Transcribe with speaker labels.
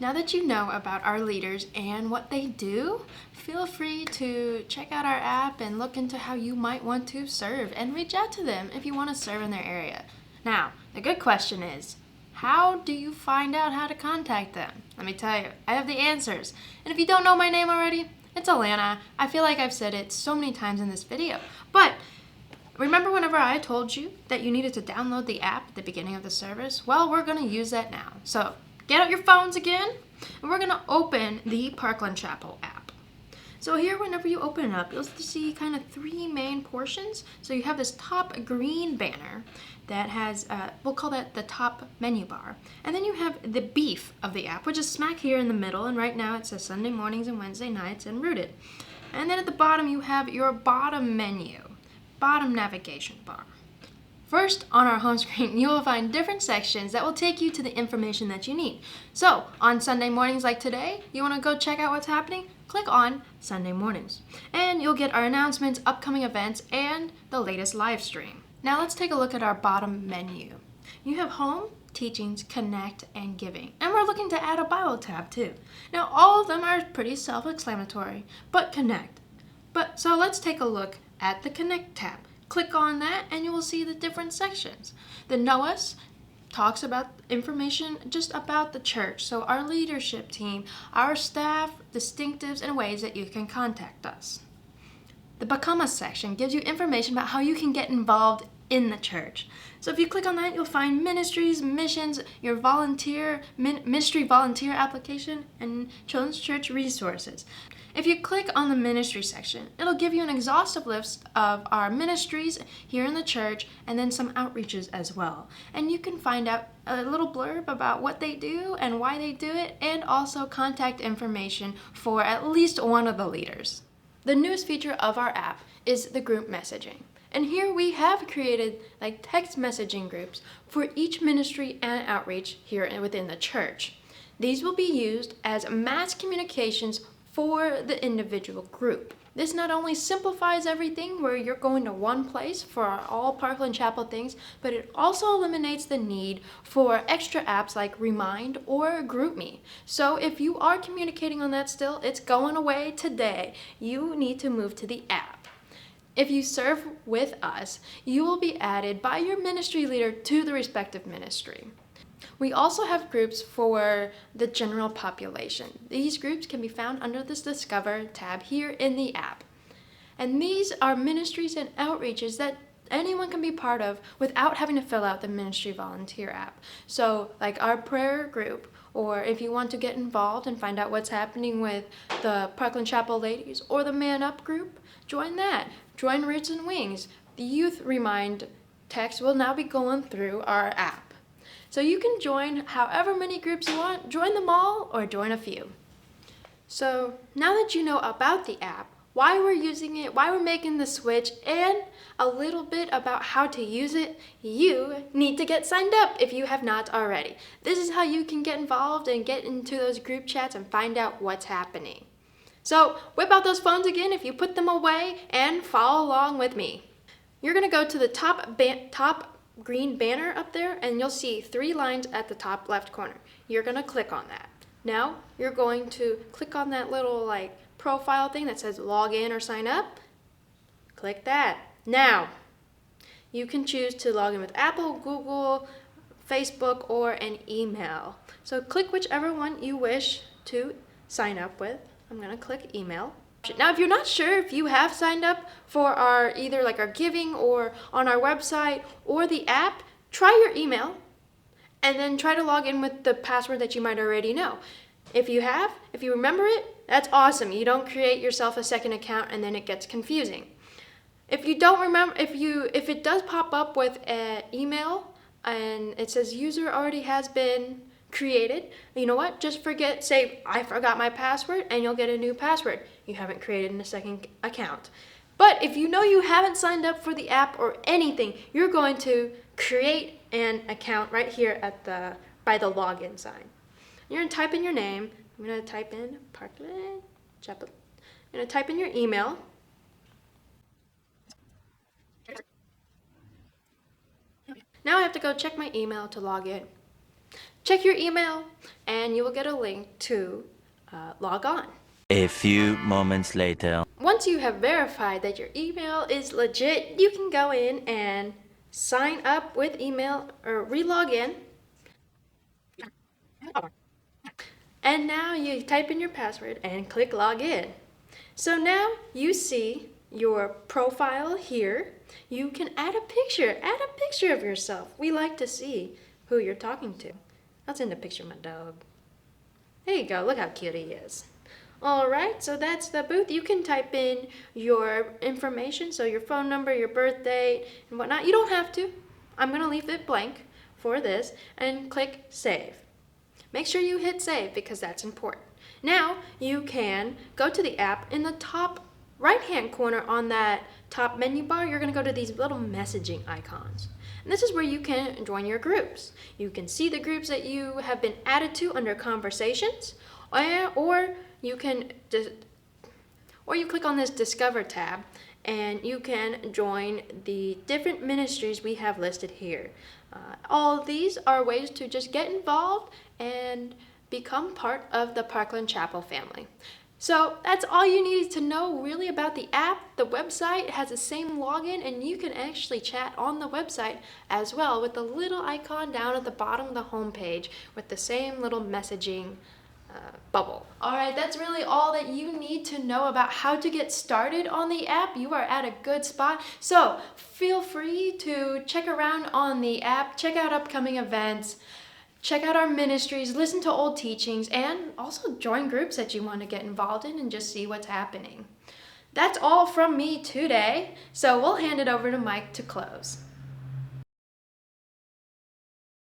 Speaker 1: Now that you know about our leaders and what they do, feel free to check out our app and look into how you might want to serve and reach out to them if you want to serve in their area. Now, the good question is, how do you find out how to contact them? Let me tell you, I have the answers. And if you don't know my name already, it's Alana. I feel like I've said it so many times in this video. But remember whenever I told you that you needed to download the app at the beginning of the service? Well, we're going to use that now. So get out your phones again, and we're going to open the Parkland Chapel app. So here, whenever you open it up, you'll see kind of three main portions. So you have this top green banner that has, we'll call that the top menu bar. And then you have the beef of the app, which is smack here in the middle. And right now it says Sunday mornings and Wednesday nights and rooted. And then at the bottom you have your bottom menu, bottom navigation bar. First, on our home screen, you will find different sections that will take you to the information that you need. So, on Sunday mornings like today, you want to go check out what's happening? Click on Sunday Mornings. And you'll get our announcements, upcoming events, and the latest live stream. Now let's take a look at our bottom menu. You have Home, Teachings, Connect, and Giving. And we're looking to add a Bible tab too. Now all of them are pretty self-explanatory, but Connect. So let's take a look at the Connect tab. Click on that and you will see the different sections. The Know Us talks about information just about the church. So our leadership team, our staff, distinctives, and ways that you can contact us. The Become Us section gives you information about how you can get involved in the church. So if you click on that, you'll find ministries, missions, your ministry volunteer application, and children's church resources. If you click on the ministry section, it'll give you an exhaustive list of our ministries here in the church and then some outreaches as well. And you can find out a little blurb about what they do and why they do it, and also contact information for at least one of the leaders. The newest feature of our app is the group messaging. And here we have created like text messaging groups for each ministry and outreach here within the church. These will be used as mass communications for the individual group. This not only simplifies everything where you're going to one place for all Parkland Chapel things, but it also eliminates the need for extra apps like Remind or GroupMe. So if you are communicating on that still, it's going away today. You need to move to the app. If you serve with us, you will be added by your ministry leader to the respective ministry. We also have groups for the general population. These groups can be found under this Discover tab here in the app. And these are ministries and outreaches that anyone can be part of without having to fill out the ministry volunteer app. So like our prayer group, or if you want to get involved and find out what's happening with the Parkland Chapel ladies or the Man Up group, join that. Join Roots and Wings. The Youth Remind text will now be going through our app. So you can join however many groups you want, join them all or join a few. So now that you know about the app, why we're using it, why we're making the switch, and a little bit about how to use it, you need to get signed up if you have not already. This is how you can get involved and get into those group chats and find out what's happening. So whip out those phones again if you put them away and follow along with me. You're going to go to the top green banner up there and you'll see three lines at the top left corner. You're going to click on that. Now you're going to click on that little like profile thing that says log in or sign up. Click that. Now you can choose to log in with Apple, Google, Facebook, or an email. So click whichever one you wish to sign up with. I'm going to click email. Now, if you're not sure if you have signed up for our either like our giving or on our website or the app, try your email and then try to log in with the password that you might already know. If you remember it, that's awesome. You don't create yourself a second account and then it gets confusing. If you don't remember, if it does pop up with an email and it says user already has been created, you know what? Just say I forgot my password and you'll get a new password. You haven't created a second account. But if you know you haven't signed up for the app or anything, you're going to create an account right here at by the login sign. You're going to type in your name. I'm going to type in Parkland Chapel. I'm going to type in your email. Now I have to go check my email to log in. check your email and you will get a link to log on.
Speaker 2: A few moments later.
Speaker 1: Once you have verified that your email is legit, you can go in and sign up with email or re-log in. And now you type in your password and click log in. So now you see your profile here. You can add a picture of yourself. We like to see who you're talking to. I'll send a picture of my dog. There you go, look how cute he is. All right, so that's the booth. You can type in your information, so your phone number, your birth date, and whatnot. You don't have to. I'm gonna leave it blank for this and click save. Make sure you hit save because that's important. Now you can go to the app. In the top right-hand corner on that top menu bar, you're gonna go to these little messaging icons. And this is where you can join your groups. You can see the groups that you have been added to under conversations, or you click on this Discover tab and you can join the different ministries we have listed here. All of these are ways to just get involved and become part of the Parkland Chapel family. So that's all you needed to know really about the app. The website has the same login and you can actually chat on the website as well with the little icon down at the bottom of the home page with the same little messaging bubble. All right, that's really all that you need to know about how to get started on the app. You are at a good spot. So feel free to check around on the app, check out upcoming events, check out our ministries, listen to old teachings, and also join groups that you want to get involved in and just see what's happening. That's all from me today. So we'll hand it over to Mike to close.